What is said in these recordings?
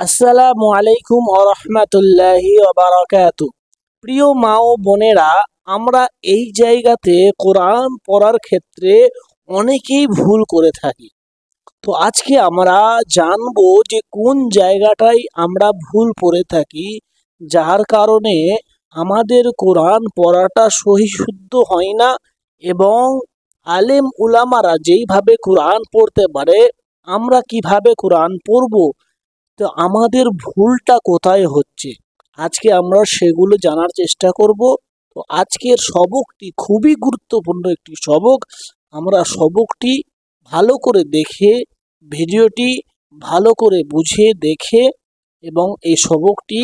আসসালামু আলাইকুম ওয়া রাহমাতুল্লাহি ওয়া বারাকাতু। প্রিয় মা ও বোনেরা, আমরা এই জায়গাতে কোরআন পড়ার ক্ষেত্রে অনেকেই ভুল করে থাকি। তো আজকে আমরা জানবো যে কোন জায়গাটায় আমরা ভুল করে থাকি, যার কারণে আমাদের কোরআন পড়াটা সহি শুদ্ধ হয় না এবং আলেম উলামারা যেইভাবে কোরআন পড়তে পারে আমরা কিভাবে কোরআন পড়বো। তো আমাদের ভুলটা কোথায় হচ্ছে আজকে আমরা সেগুলো জানার চেষ্টা করব। তো আজকের সবকটি খুবই গুরুত্বপূর্ণ একটি সবক। আমরা সবকটি ভালো করে দেখে, ভিডিওটি ভালো করে বুঝে দেখে এবং এই সবকটি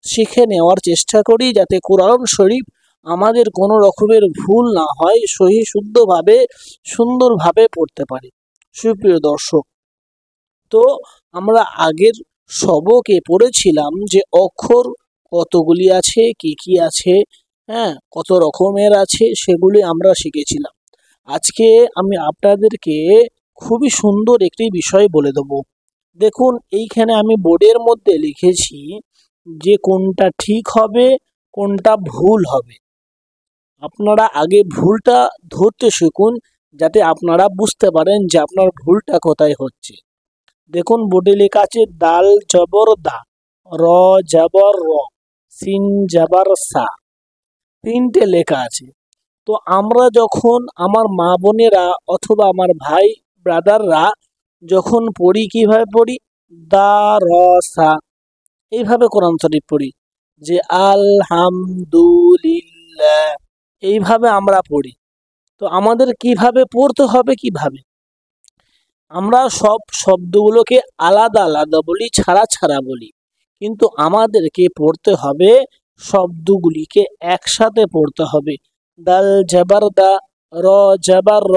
শিখে নেওয়ার চেষ্টা করি, যাতে কোরআন শরীফ আমাদের কোনো রকমের ভুল না হয়, সহি শুদ্ধভাবে সুন্দরভাবে পড়তে পারি। সুপ্রিয় দর্শক, তো আমরা আগের সবকে পড়েছিলাম যে অক্ষর কতগুলি আছে, কি কি আছে, কত রকমের আছে, সেগুলি আমরা শিখেছিলাম। আজকে আমি আপনাদেরকে খুবই সুন্দর একটি বিষয় বলে দেব। দেখুন, এইখানে আমি বোর্ডের মধ্যে লিখেছি যে কোনটা ঠিক হবে, কোনটা ভুল হবে। আপনারা আগে ভুলটা ধরতে শিখুন, যাতে আপনারা বুঝতে পারেন যে আপনার ভুলটা কোথায় হচ্ছে। দেখুন, বোর্ডে লেখা আছে দাল জবর দা, র জবর র, সিন জবর সা, তিনটে লেখা আছে। তো আমরা যখন আমার মা বোনেরা অথবা আমার ভাই ব্রাদাররা যখন পড়ি, কিভাবে পড়ি? দা র সা, এইভাবে কোরআন শরীফ পড়ি, যে আলহামদুলিল্লাহ, এইভাবে আমরা পড়ি। তো আমাদের কিভাবে পড়তে হবে, কিভাবে? আমরা সব শব্দগুলোকে আলাদা আলাদা বলি, ছাড়া ছাড়া বলি, কিন্তু আমাদেরকে পড়তে হবে শব্দগুলিকে একসাথে পড়তে হবে। দাল জবর দা, র জবর র,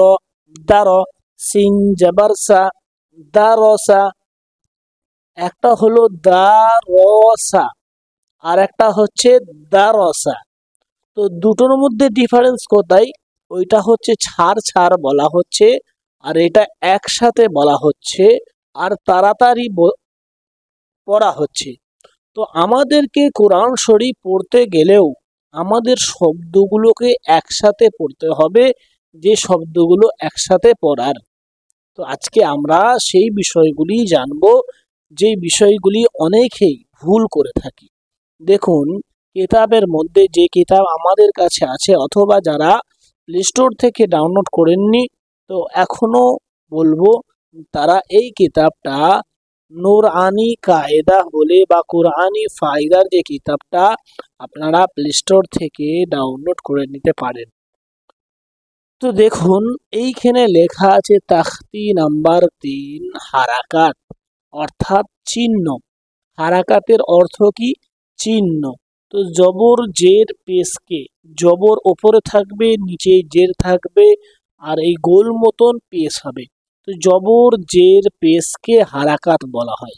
দার, সিন জবর সা, দারসা। একটা হলো দারসা আর একটা হচ্ছে দারসা। তো দুটোর মধ্যে ডিফারেন্স কোথায়? ওইটা হচ্ছে ছাড় ছাড় বলা হচ্ছে, আর এটা একসাথে বলা হচ্ছে, আর তাড়াতাড়ি পড়া হচ্ছে। তো আমাদেরকে কোরআন শরীফ পড়তে গেলেও আমাদের শব্দগুলোকে একসাথে পড়তে হবে, যে শব্দগুলো একসাথে পড়ার। তো আজকে আমরা সেই বিষয়গুলি জানবো, যে বিষয়গুলি অনেকেই ভুল করে থাকি। দেখুন, কিতাবের মধ্যে যে কিতাব আমাদের কাছে আছে অথবা যারা প্লে স্টোর থেকে ডাউনলোড করেননি, তো এখনো বলবো তারা এই কিতাবটা নুরআনি কায়দা বলে বা কোরআনি ফায়দার যে কিতাবটা, আপনারা প্লে স্টোর থেকে ডাউনলোড করে নিতে পারেন। তো দেখুন, এইখানে লেখা আছে তাখতি নাম্বার 3, হারাকাত অর্থাৎ চিহ্ন। হারাকাতের অর্থ কি? চিহ্ন। তো জবর জের পেশকে, জবর ওপরে থাকবে, নিচে জের থাকবে, আর এই গোল মতন পেশ হবে। তো জবর জের পেশকে হারাকাত বলা হয়।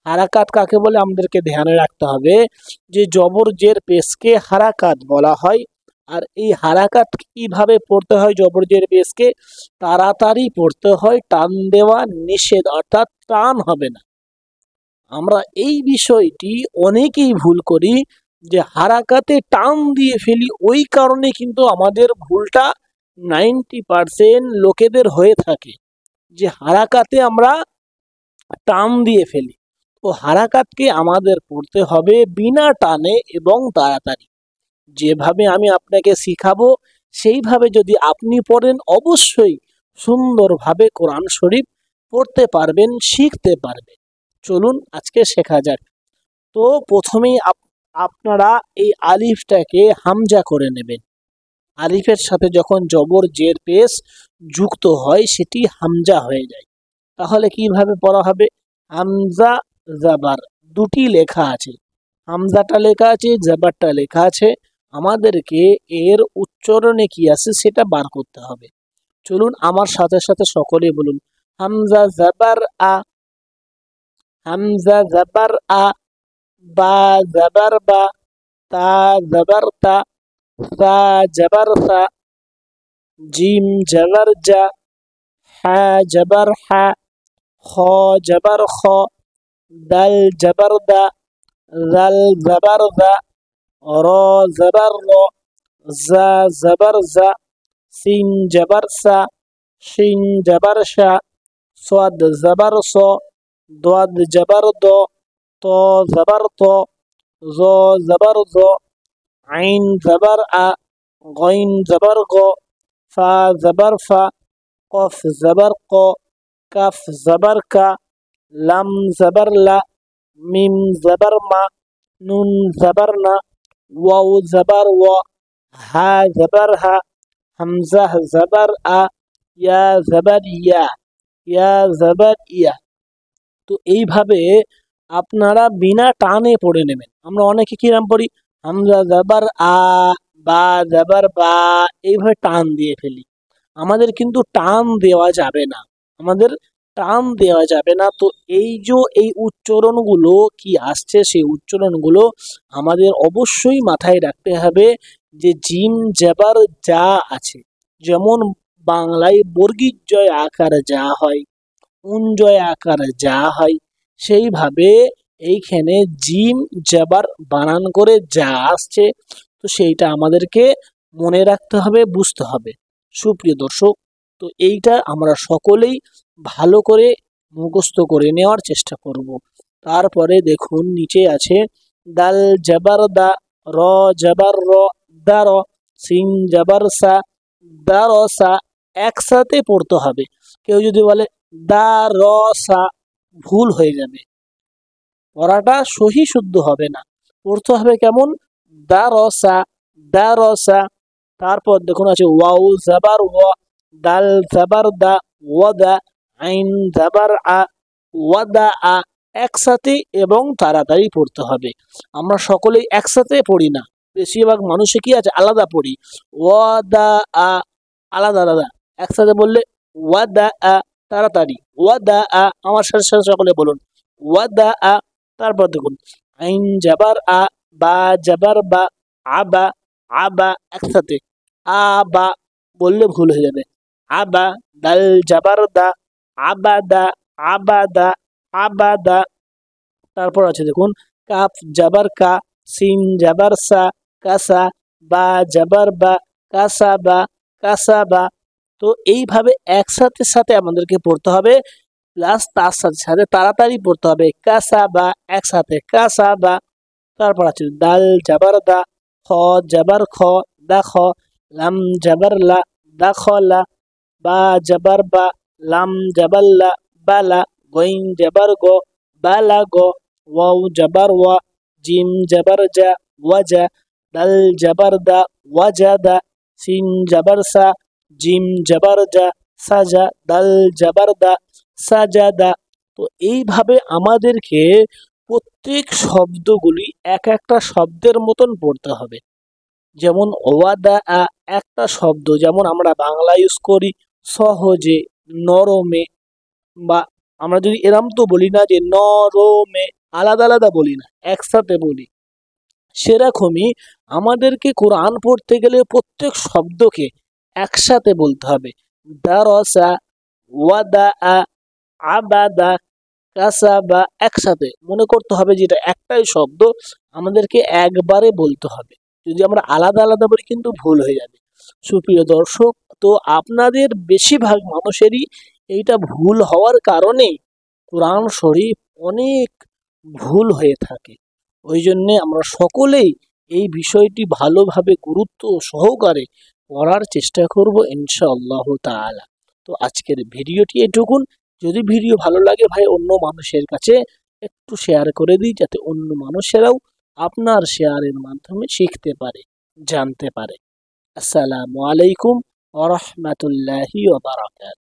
হারাকাত কাকে বলে আমাদেরকে ধ্যানে রাখতে হবে, যে জবর জের পেশকে হারাকাত বলা হয়। আর এই হারাকাত কিভাবে পড়তে হয়? জবর জের পেশকে তাড়াতাড়ি পড়তে হয়, টান দেওয়া নিষেধ, অর্থাৎ টান হবে না। আমরা এই বিষয়টি অনেকেই ভুল করি, যে হারাকাতে টান দিয়ে ফেলি, ওই কারণে কিন্তু আমাদের ভুলটা 90% লোকেদের হয়ে থাকে, যে হারাকাতে আমরা টান দিয়ে ফেলি। তো হারাকাতকে আমাদের পড়তে হবে বিনা টানে এবং তাড়াতাড়ি। যেভাবে আমি আপনাকে শিখাবো সেইভাবে যদি আপনি পড়েন, অবশ্যই সুন্দরভাবে কোরআন শরীফ পড়তে পারবেন, শিখতে পারবেন। চলুন আজকে শেখা যাক। তো প্রথমেই আপনারা এই আলিফটাকে হামজা করে নেবেন। আলিফের সাথে যখন জবর জের পেশ যুক্ত হয় সেটি হামজা হয়ে যায়। তাহলে কিভাবে পড়া হবে? হামজা জাবার, দুটি লেখা আছে, হামজাটা লেখা আছে, জাবারটা লেখা আছে। আমাদেরকে এর উচ্চারণে কি আছে সেটা বার করতে হবে। চলুন আমার সাথে সাথে সকলে বলুন, হামজা জাবার আ, হামজা জাবার আ, বা জাবার বা, তা জাবার তা, সা জাবার সা, জিম জাবার জা, হা জাবার হা, খ জাবার খ, দাল জবর দা, জাল জবর জা, র জবর র, জা জবর জা, সিন জবর সা, শিন জবর শা, صاد زبر ص، ضاد جبر ض، طا زبر طا، ظا زبر ظا، عين زبر أ، غين زبر غ، فا زبر فا، قف زبر ق، كف زبر كا، لم زبر لا، ميم زبر ما، نون زبر نا، واو زبر وا، ها زبر ها، همزة زبر أ، يا زبر يا، ইয়া জাবার ইয়া। তো এইভাবে আপনারা বিনা টানে পড়ে নেবেন। আমরা অনেকে কিরাম পড়ি, হামজা জাবার আ, বা জাবার বা, এইভাবে টান দিয়ে ফেলি। আমাদের কিন্তু টান দেওয়া যাবে না, আমাদের টান দেওয়া যাবে না। তো এই উচ্চারণগুলো কি আসছে, সেই উচ্চারণগুলো আমাদের অবশ্যই মাথায় রাখতে হবে যে জিম জাবার যা আছে, যেমন বাংলায় বর্গীর জয় আকার যা হয়, উঞ্জয় আকার যা হয়, সেইভাবে এইখানে জিম জাবার বানান করে যা আসছে, তো সেইটা আমাদেরকে মনে রাখতে হবে, বুঝতে হবে। সুপ্রিয় দর্শক, তো এইটা আমরা সকলেই ভালো করে মুখস্থ করে নেওয়ার চেষ্টা করব। তারপরে দেখুন নিচে আছে দাল জাবার দা, র জাবার র, দার, সিন জাবার সা, দারসা, একসাথে পড়তে হবে। কেউ যদি বলে দারসা, ভুল হয়ে যাবে, পড়াটা সহি শুদ্ধ হবে না। পড়তে হবে কেমন, দারসা, দারসা। তারপর দেখুন আছে ওয়াও জাবার ওয়া, দাল জাবার দা, ওয়াদা, আইন জাবার আ, ওয়াদা আ। একসাথে এবং তাড়াতাড়ি পড়তে হবে। আমরা সকলেই একসাথে পড়ি না, বেশিরভাগ মানুষে কি আছে আলাদা পড়ি। ওয়াদা আ, আলাদা আলাদা। একসাথে বললে ওয়াদা আ, তাড়াতাড়ি ওয়াদা আ। আমার সাথে সাথে সকলে বলুন ওয়াদা আ। তারপর দেখুন আইন জাবার আ, বা জাবার বা, আবা, আবা। একসাথে আবা বললে ভুল হয়ে যাবে। আবা, দাল জাবার দা, আবাদা, আবাদা, আবাদা। তারপর আছে দেখুন কাফ জাবার কা, সিন জাবার সা, কাসা, বা জাবার বা, কাসা বা, কাসা বা। তো এইভাবে একসাথে সাথে আমাদেরকে পড়তে হবে, প্লাস তার সাথে সাথে তাড়াতাড়ি পড়তে হবে। কাসা বা, একসাথে কাসা বা। তারপর আছে দাল জাবার দা, খ জাবার খ, দা খ, লাম জাবার লা, দা খ লা, বা জাবার বা, লাম জাবার লা, বালা, গইন জাবার গ, বালা গ, ওয়াও জাবার ওয়া, জিম জাবার যা, ওয়াজা, দাল জাবার দা, ওয়াজা দা, সিন জাবার সা, জিম জাবার যা, সাজা, দাল জাবার দা, সাজা দা। তো এইভাবে আমাদেরকে প্রত্যেক শব্দগুলি এক একটা শব্দের মতন পড়তে হবে। যেমন ওয়াদা আ একটা শব্দ, যেমন আমরা বাংলা ইউজ করি সহজে, নরমে, বা আমরা যদি এরম তো বলি না যে নরমে, আলাদা আলাদা বলি না, একসাথে বলি। সেরকমই আমাদেরকে কোরআন পড়তে গেলে প্রত্যেক শব্দকে একসাথে বলতে হবে। দারসা, ওয়াদা আ, আবাদা, কাসাবা। একসাথে মনে করতে হবে যে এটা একটাই শব্দ, আমাদেরকে একবারে বলতে হবে। যদি আমরা আলাদা আলাদা বলি কিন্তু ভুল হয়ে যাবে। সুপ্রিয় দর্শক, তো আপনাদের বেশিরভাগ মানুষেরই এইটা ভুল হওয়ার কারণে কোরআন শরীফ অনেক ভুল হয়ে থাকে। ওই জন্যে আমরা সকলেই এই বিষয়টি ভালোভাবে গুরুত্ব সহকারে পড়ার চেষ্টা করব ইনশাআল্লাহ তাআলা। তো আজকের ভিডিওটি এটুকুন। যদি ভিডিও ভালো লাগে ভাই, অন্য মানুষের কাছে একটু শেয়ার করে দিই, যাতে অন্য মানুষেরাও আপনার শেয়ারের মাধ্যমে শিখতে পারে, জানতে পারে। আসসালামু আলাইকুম ওয়া রাহমাতুল্লাহি ওয়া বারাকাতুহু।